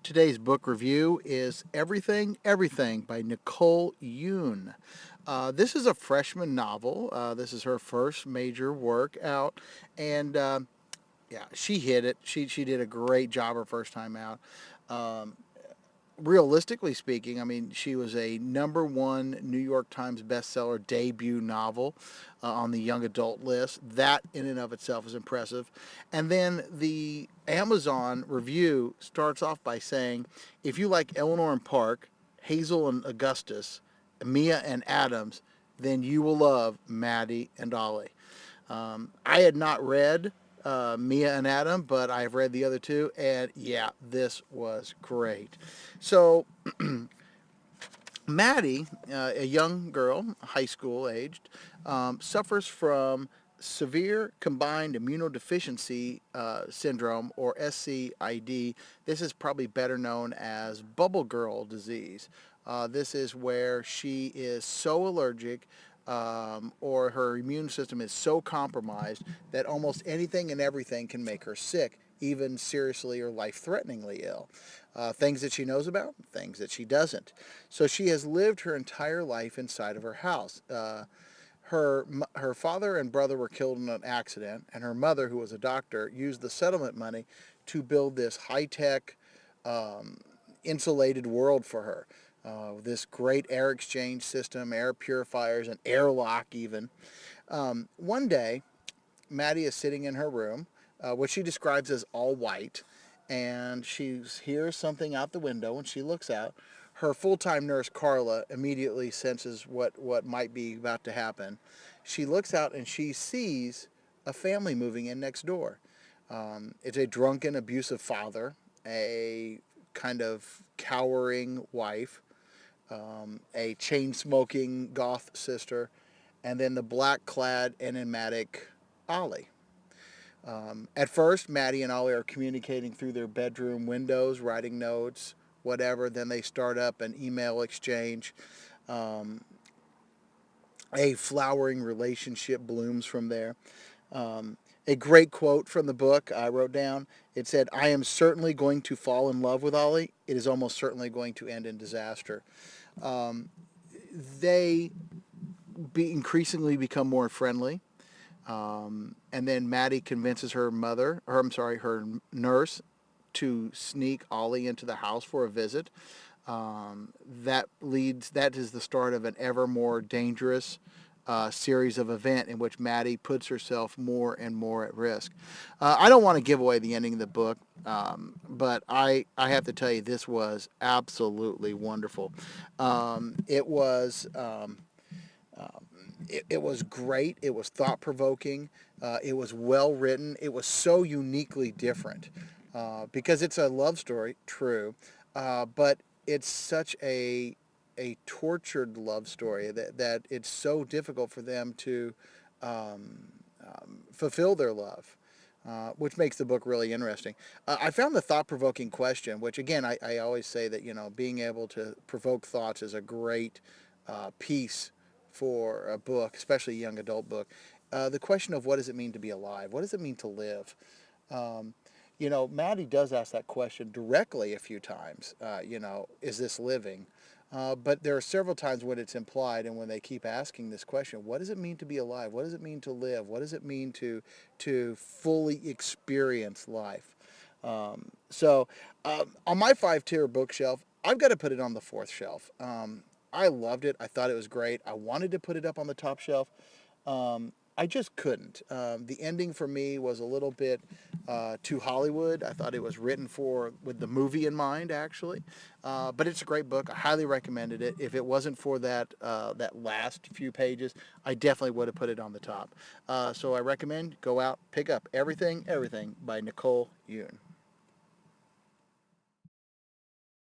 Today's book review is Everything, Everything by Nicole Yoon. This is a freshman novel. This is her first major work out, and yeah, she hit it. She did a great job her first time out. Um, Realistically speaking, I mean, she was a #1 New York Times bestseller debut novel on the young adult list. That in and of itself is impressive. And then the Amazon review starts off by saying, if you like Eleanor and Park, Hazel and Augustus, Mia and Adams, then you will love Maddie and Ollie. I had not read Mia and Adam, but I've read the other two, and yeah, this was great. So, Maddie, a young girl, high school aged, suffers from severe combined immunodeficiency syndrome, or SCID. This is probably better known as bubble girl disease. This is where she is so allergic, or her immune system is so compromised that almost anything and everything can make her sick, even seriously or life threateningly ill. Things that she knows about, things that she doesn't. So she has lived her entire life inside of her house. Her father and brother were killed in an accident, and her mother, who was a doctor, used the settlement money to build this high-tech, um, insulated world for her. This great air exchange system, air purifiers, an airlock even. One day, Maddie is sitting in her room, what she describes as all white, and she hears something out the window, and she looks out. Her full-time nurse, Carla, immediately senses what might be about to happen. She looks out and she sees a family moving in next door. It's a drunken, abusive father, a kind of cowering wife, a chain-smoking goth sister, and then the black-clad, enigmatic Ollie. At first, Maddie and Ollie are communicating through their bedroom windows, writing notes, whatever. Then they start up an email exchange. Um, a flowering relationship blooms from there. Um, a great quote from the book I wrote down. It said, "I am certainly going to fall in love with Ollie. It is almost certainly going to end in disaster." Um, they increasingly become more friendly. And then Maddie convinces her mother, or I'm sorry, her nurse, to sneak Ollie into the house for a visit. That is the start of an ever more dangerous series of events in which Maddie puts herself more and more at risk. I don't want to give away the ending of the book, but I have to tell you, this was absolutely wonderful. It was. It was great. It was thought provoking. It was well written. It was so uniquely different because it's a love story, true, but it's such a tortured love story that it's so difficult for them to um, fulfill their love. Which makes the book really interesting. I found the thought-provoking question, which again, I always say that being able to provoke thoughts is a great piece for a book, especially a young adult book. The question of what does it mean to be alive? What does it mean to live? Um, Maddie does ask that question directly a few times. Is this living? But there are several times when it's implied, and when they keep asking this question, what does it mean to be alive? What does it mean to live? What does it mean to fully experience life? On my 5-tier bookshelf, I've got to put it on the fourth shelf. I loved it. I thought it was great. I wanted to put it up on the top shelf. I just couldn't. The ending for me was a little bit too Hollywood. I thought it was written for with the movie in mind, actually. But it's a great book. I highly recommended it. If it wasn't for that last few pages, I definitely would have put it on the top. So I recommend go out, pick up Everything, Everything by Nicole Yoon.